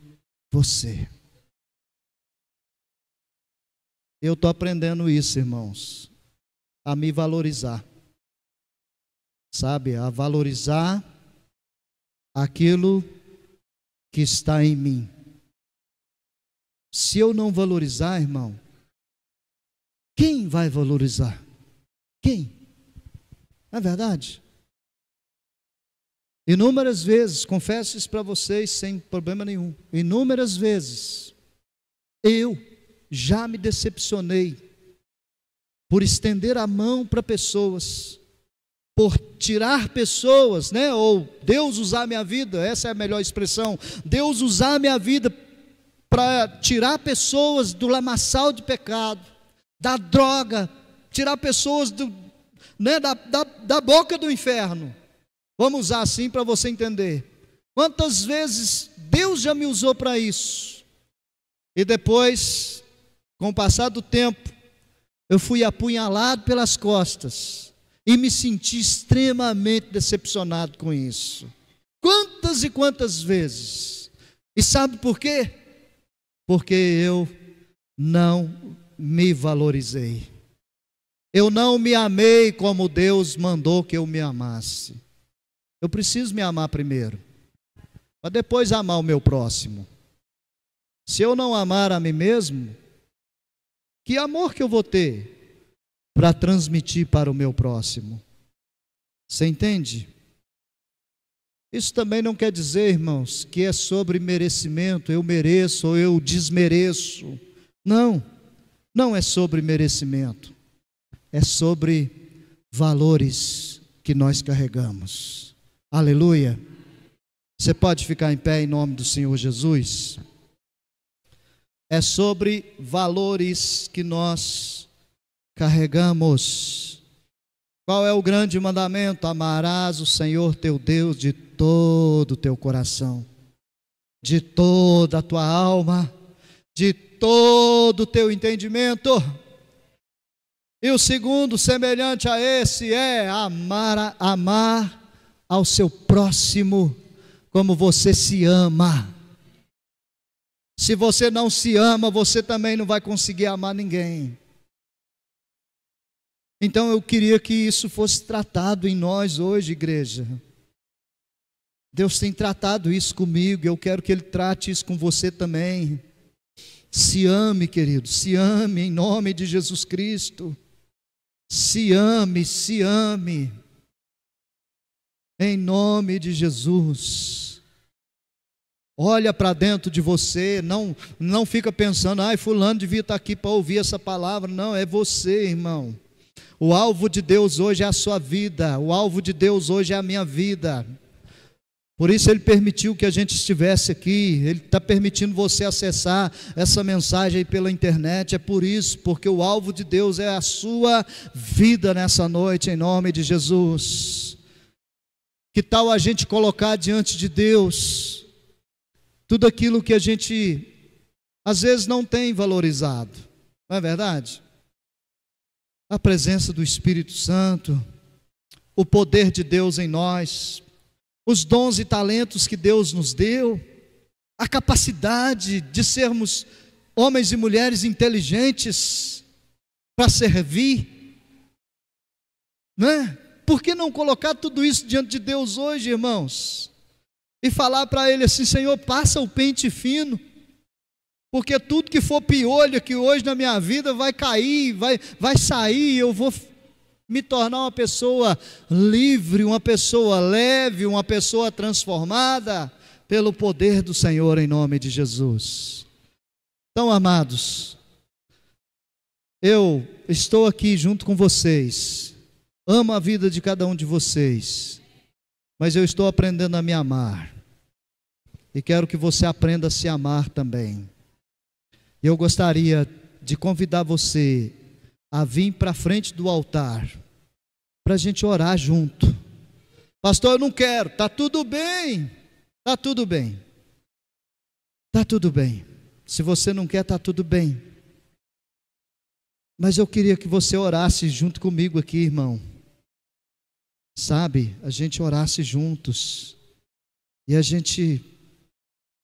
você. Eu estou aprendendo isso, irmãos, a me valorizar. Sabe, a valorizar aquilo que está em mim. Se eu não valorizar, irmão, quem vai valorizar? Quem? Não é verdade? Inúmeras vezes, confesso isso para vocês sem problema nenhum, inúmeras vezes, eu já me decepcionei por estender a mão para pessoas, por tirar pessoas, né? Ou Deus usar a minha vida, essa é a melhor expressão, Deus usar a minha vida para tirar pessoas do lamaçal de pecado, da droga, tirar pessoas da boca do inferno. Vamos usar assim para você entender. Quantas vezes Deus já me usou para isso, e depois, com o passar do tempo, eu fui apunhalado pelas costas, e me senti extremamente decepcionado com isso. Quantas e quantas vezes? E sabe por quê? Porque eu não me valorizei. Eu não me amei como Deus mandou que eu me amasse. Eu preciso me amar primeiro, para depois amar o meu próximo. Se eu não amar a mim mesmo, que amor que eu vou ter para transmitir para o meu próximo? Você entende? Isso também não quer dizer, irmãos, que é sobre merecimento, eu mereço ou eu desmereço. Não, não é sobre merecimento, é sobre valores que nós carregamos. Aleluia. Você pode ficar em pé em nome do Senhor Jesus? É sobre valores que nós carregamos. Qual é o grande mandamento? Amarás o Senhor teu Deus de todo o teu coração, de toda a tua alma, de todo o teu entendimento. E o segundo, semelhante a esse, é amar ao seu próximo como você se ama. Se você não se ama, você também não vai conseguir amar ninguém. Então eu queria que isso fosse tratado em nós hoje, igreja. Deus tem tratado isso comigo, eu quero que Ele trate isso com você também. Se ame, querido, se ame em nome de Jesus Cristo. Se ame, se ame. Em nome de Jesus. Olha para dentro de você, não fica pensando, fulano devia estar aqui para ouvir essa palavra. Não, é você, irmão. O alvo de Deus hoje é a sua vida, o alvo de Deus hoje é a minha vida. Por isso Ele permitiu que a gente estivesse aqui, Ele está permitindo você acessar essa mensagem aí pela internet, é por isso, porque o alvo de Deus é a sua vida nessa noite, em nome de Jesus. Que tal a gente colocar diante de Deus tudo aquilo que a gente às vezes não tem valorizado, não é verdade? A presença do Espírito Santo, o poder de Deus em nós, os dons e talentos que Deus nos deu, a capacidade de sermos homens e mulheres inteligentes para servir, não é? Por que não colocar tudo isso diante de Deus hoje, irmãos? E falar para Ele assim: Senhor, passa o pente fino, porque tudo que for piolho aqui hoje na minha vida vai cair, vai sair, eu vou me tornar uma pessoa livre, uma pessoa leve, uma pessoa transformada pelo poder do Senhor, em nome de Jesus. Então, amados, eu estou aqui junto com vocês, amo a vida de cada um de vocês, mas eu estou aprendendo a me amar, e quero que você aprenda a se amar também. Eu gostaria de convidar você a vir para frente do altar, para a gente orar junto. Pastor, eu não quero. Está tudo bem, está tudo bem, está tudo bem. Se você não quer, está tudo bem. Mas eu queria que você orasse junto comigo aqui, irmão. Sabe, a gente orasse juntos, e a gente,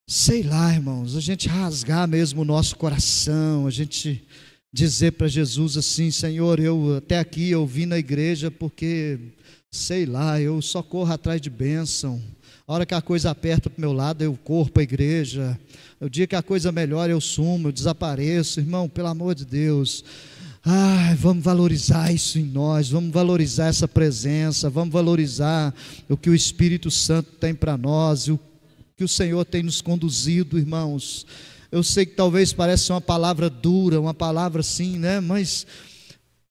sei lá, irmãos, a gente rasgar mesmo o nosso coração, a gente dizer para Jesus assim: Senhor, eu até aqui eu vim na igreja porque, sei lá, eu só corro atrás de bênção. A hora que a coisa aperta para o meu lado, eu corro para a igreja. O dia que a coisa melhora, eu sumo, eu desapareço. Irmão, pelo amor de Deus, vamos valorizar isso em nós, vamos valorizar essa presença, vamos valorizar o que o Espírito Santo tem para nós, o que o Senhor tem nos conduzido, irmãos. Eu sei que talvez pareça uma palavra dura, uma palavra assim, né? Mas,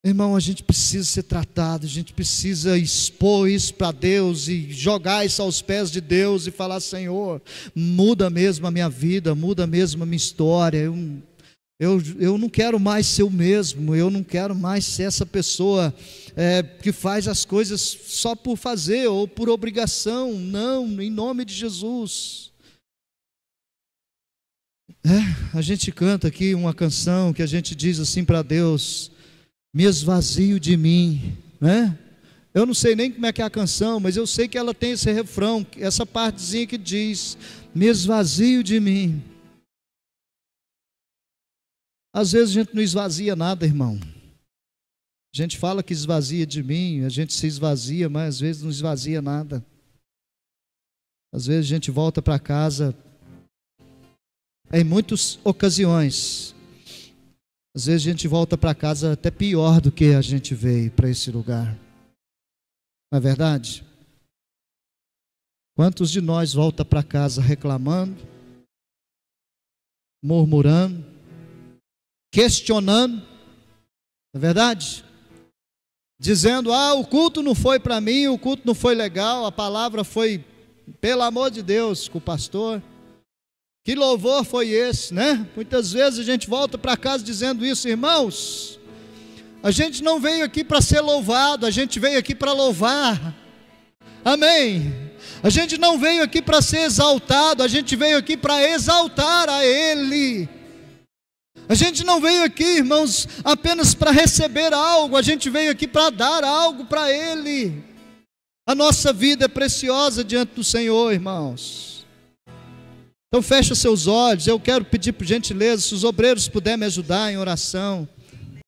irmão, a gente precisa ser tratado, a gente precisa expor isso para Deus e jogar isso aos pés de Deus e falar: Senhor, muda mesmo a minha vida, muda mesmo a minha história. Eu não quero mais ser o mesmo, eu não quero mais ser essa pessoa que faz as coisas só por fazer ou por obrigação. Não, em nome de Jesus. A gente canta aqui uma canção que a gente diz assim para Deus: me esvazio de mim, né? Eu não sei nem como é que é a canção, mas eu sei que ela tem esse refrão, essa partezinha que diz: me esvazio de mim. Às vezes a gente não esvazia nada, irmão. A gente fala que esvazia de mim, a gente se esvazia, mas às vezes não esvazia nada. Às vezes a gente volta para casa, em muitas ocasiões, às vezes a gente volta para casa até pior do que a gente veio para esse lugar. Não é verdade? Quantos de nós volta para casa reclamando, murmurando, questionando, não é verdade? Dizendo: o culto não foi para mim, o culto não foi legal, a palavra foi, pelo amor de Deus, com o pastor. Que louvor foi esse, né? Muitas vezes a gente volta para casa dizendo isso. Irmãos, a gente não veio aqui para ser louvado, a gente veio aqui para louvar. Amém? A gente não veio aqui para ser exaltado, a gente veio aqui para exaltar a Ele. A gente não veio aqui, irmãos, apenas para receber algo, a gente veio aqui para dar algo para Ele. A nossa vida é preciosa diante do Senhor, irmãos. Então fecha seus olhos. Eu quero pedir por gentileza, se os obreiros puderem me ajudar em oração.